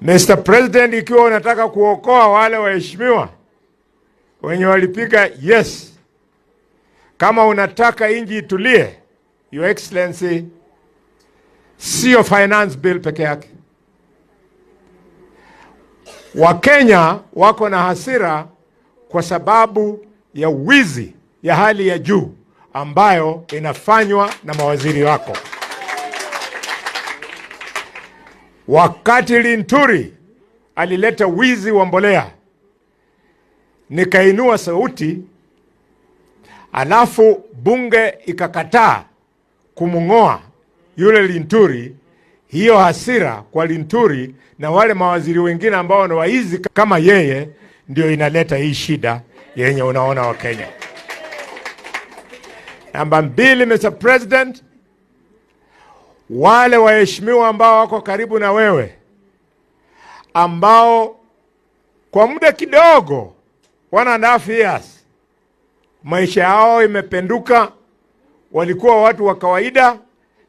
Mr. President, ikiwa unataka kuokoa wale waheshimiwa wenye walipiga yes, kama unataka inji itulie, Your Excellency, sio finance bill peke yake. Wakenya wako na hasira kwa sababu ya wizi ya hali ya juu ambayo inafanywa na mawaziri wako. Wakati Linturi alileta wizi wa mbolea, nikainua sauti, alafu bunge ikakataa kumngoa yule Linturi. Hiyo hasira kwa Linturi na wale mawaziri wengine ambao ni waizi kama yeye ndio inaleta hii shida yenye unaona wa Kenya. Namba 2, Mr. President, wale waheshimiwa ambao wako karibu na wewe, ambao kwa muda kidogo 1.5 years maisha yao imependuka, walikuwa watu wa kawaida,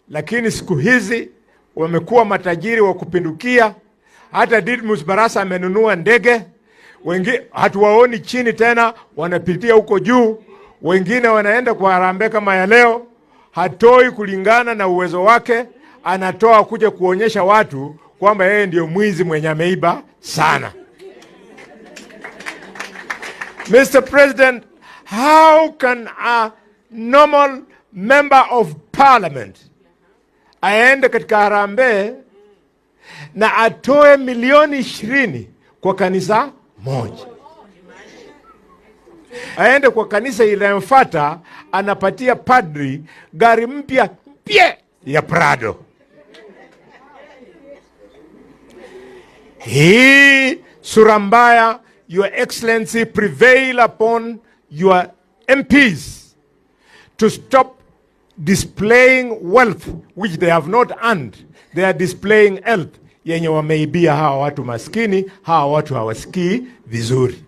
lakini siku hizi wamekuwa matajiri wa kupindukia. Hata Didmus Barasa amenunua ndege, wengine hatuwaoni chini tena, wanapitia huko juu. Wengine wanaenda kwa harambee kama ya leo, hatoi kulingana na uwezo wake, anatoa kuja kuonyesha watu kwamba yeye ndio mwizi mwenye ameiba sana. Mr. President, how can a normal member of parliament aende katika harambee na atoe milioni 20 kwa kanisa moja? Aende kwa kanisa inayomfuata anapatia padri gari mpya ya Prado. Hii sura mbaya, Your Excellency, prevail upon your MPs to stop displaying wealth which they have not earned. They are displaying wealth yenye wameibia hawa watu maskini, hawa watu hawasikii vizuri.